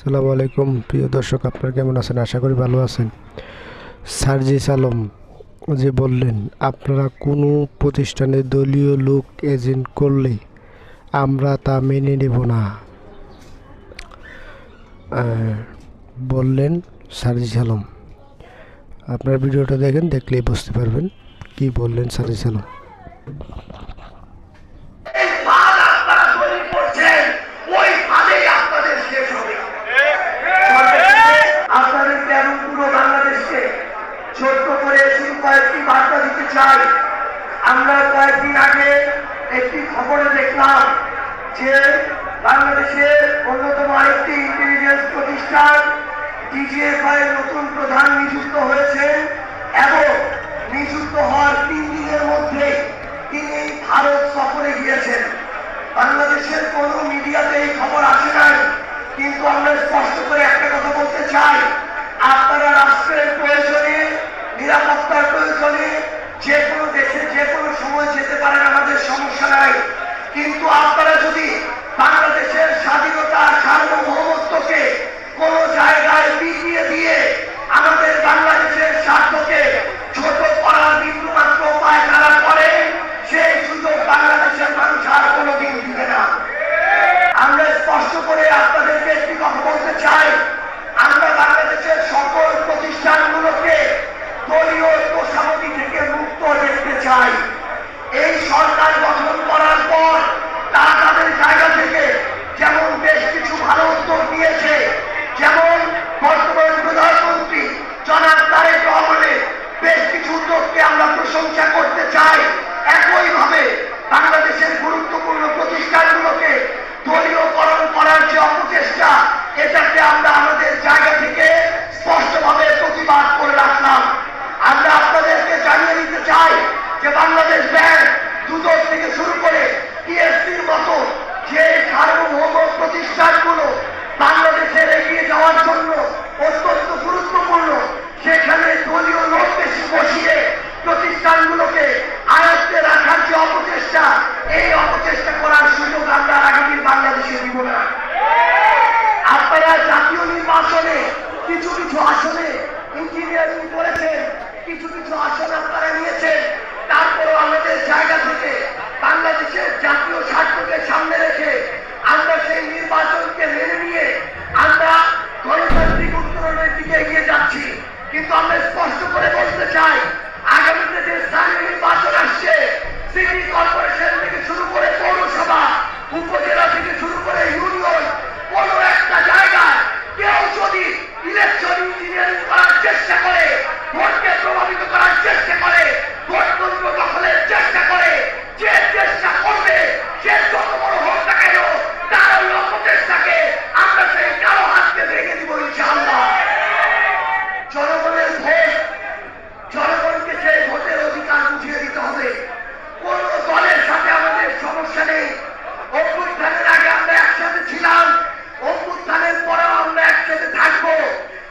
আসসালামু আলাইকুম প্রিয় দর্শক, আপনারা কেমন আছেন? আশা করি ভালো আছেন। সার্জিস আলম যে বললেন, আপনারা কোনো প্রতিষ্ঠানে দলীয় লোক এজেন্ট করলে আমরা তা মেনে নেব না, বললেন সার্জিস আলম। আপনার ভিডিওটা দেখেন, দেখলেই বুঝতে পারবেন কি বললেন সার্জিস আলম। ছোট্ট করে শুধু কয়েকটি বার্তা দিতে চাই। আমরা কয়েকদিন আগে একটি খবরে দেখলাম যে বাংলাদেশের অন্যতম আরেকটি ইন্টেলিজেন্স প্রতিষ্ঠান ডিজিএফআই এর নতুন প্রধান নিযুক্ত হয়েছেন এবং নিযুক্ত হওয়ার 3 দিনের মধ্যে তিনি ভারত সফরে গিয়েছেন। বাংলাদেশের কোনো মিডিয়াতে এই খবর আসে নাই, কিন্তু আমরা স্পষ্ট করে একটা কথা বলতে চাই, আপনারা রাষ্ট্রের প্রয়োজনে, নিরাপত্তার প্রয়োজনে যে কোনো দেশে যে কোনো সময় যেতে পারেন, আমাদের সমস্যা নাই। কিন্তু আপনারা যদি বাংলাদেশের স্বাধীনতা, সার্বভৌমত্বকে কোন জায়গায় পিছিয়ে দিয়ে আমাদের বাংলাদেশের স্বার্থকে ছোট করার বিন্দুমাত্র উপায় তারা করে, সেই সুযোগ বাংলাদেশের মানুষ আর কোনোদিন দিবে না। আমরা স্পষ্ট করে আপনাদেরকে একটি কথা বলতে চাই, আমরা বাংলাদেশের সকল প্রতিষ্ঠানগুলোকে দলীয় তোষামতি থেকে মুক্ত দেখতে চাই। এই সরকার গঠন করার পর তারা তাদের জায়গা থেকে যেমন বেশ কিছু ভালো উদ্যোগ নিয়েছে, যেমন বর্তমান প্রধানমন্ত্রী জনাব তারেক রহমানের বেশ কিছু উদ্যোগকে আমরা প্রশংসা করতে চাই, একইভাবে বাংলাদেশের গুরুত্বপূর্ণ প্রতিষ্ঠানগুলোকে দলীয়করণ করার যে অপচেষ্টা, এটাকে আমরা আমাদের জায়গা থেকে স্পষ্টভাবে প্রতিবাদ করে রাখলাম। আমরা আপনাদেরকে জানিয়ে দিতে চাই যে বাংলাদেশ ব্যাংক, দুদক থেকে শুরু করে টিএসসির মতো যে সার্বভৌম প্রতিষ্ঠানগুলো বাংলাদেশের এগিয়ে যাওয়ার জন্য অত্যন্ত গুরুত্বপূর্ণ, সেখানে দলীয় লোক বেশি বসিয়ে প্রতিষ্ঠানগুলোকে আয়ত্তে রাখার যে অপচেষ্টা, এই অপচেষ্টা করার সুযোগ আমরা আগামীর বাংলাদেশে দিব না। আপনারা জাতীয় নির্বাচনে কিছু কিছু আসনে ইঞ্জিনিয়ারিং করেছেন, কিছু কিছু আসন আপনারা নিয়েছেন, তারপরও আমাদের জায়গা থেকে বাংলাদেশের জাতীয় স্বার্থকে সামনে রেখে আমরা সেই নির্বাচনকে মেনে নিয়ে আমরা গণতান্ত্রিক উত্তরণের দিকে এগিয়ে যাচ্ছি। কিন্তু আমরা স্পষ্ট করে বলতে চাই, আগামীতে যে স্থানীয় নির্বাচন আসছে, সিটি কর্পোরেশন থেকে শুরু করে পৌরসভা, উপজেলা থেকে শুরু করে ইউনিয়ন, কোন একটা জায়গায় কেউ যদি ইলেকশন ইঞ্জিনিয়ারিং করার চেষ্টা করে, ভোটকে প্রভাবিত করার চেষ্টা করে, ভোট কেন্দ্র দখলের চেষ্টা করে, যে চেষ্টা করবে সে যত বড় হোক না কেন, তার ওই অপচেষ্টাকে আমরা সেই কালো হাতকে ভেঙে দিব ইনশাআল্লাহ। জনগণের ভোট, জনগণকে সেই ভোটের অধিকার বুঝিয়ে দিতে হবে। কোন দলের সাথে আমাদের সমস্যা নেই। অভ্যুত্থানের আগে আমরা একসাথে ছিলাম, অভ্যুত্থানের পরেও আমরা একসাথে থাকবো।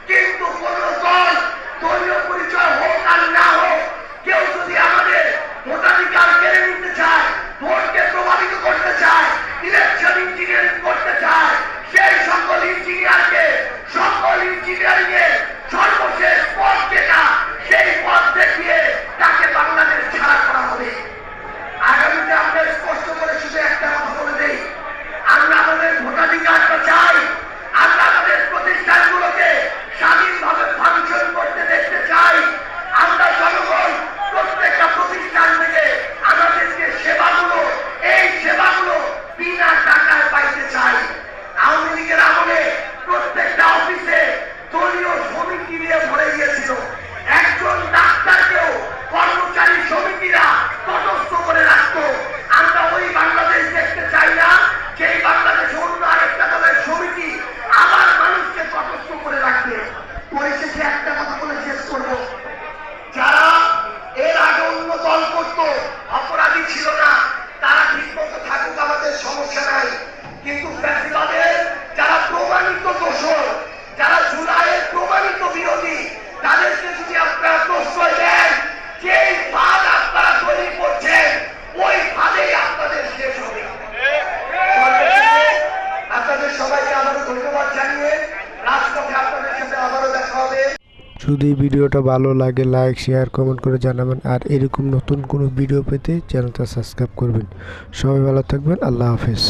কিন্তু কোন দল, দলীয় পরিচয় হোক আর না হোক, কেউ যদি আমাদের ভোটাধিকার কেড়ে নিতে চায়, ভোটকে প্রভাবিত করতে চায়, ইলেকশন ইঞ্জিনিয়ারিং করতে চায়, সেই সকল ইঞ্জিনিয়ারকে, সকল ইঞ্জিনিয়ারিং এর সর্বশেষ পথ যেটা, সেই পথ দেখিয়ে তাকে বাংলাদেশ ছাড়া করা হবে। আগামীতে আমরা স্পষ্ট করে শুধু একটা কথা বলে দেই, আমরা আমাদের ভোটাধিকারটা চাই, আমরা আমাদের প্রতিষ্ঠান রাজপথে আপনাদের সাথে আবারও দেখা হবে। যদি ভিডিওটা ভালো লাগে লাইক শেয়ার কমেন্ট করে জানাবেন, আর এরকম নতুন কোনো ভিডিও পেতে চ্যানেলটা সাবস্ক্রাইব করবেন। সবাই ভালো থাকবেন, আল্লাহ হাফেজ।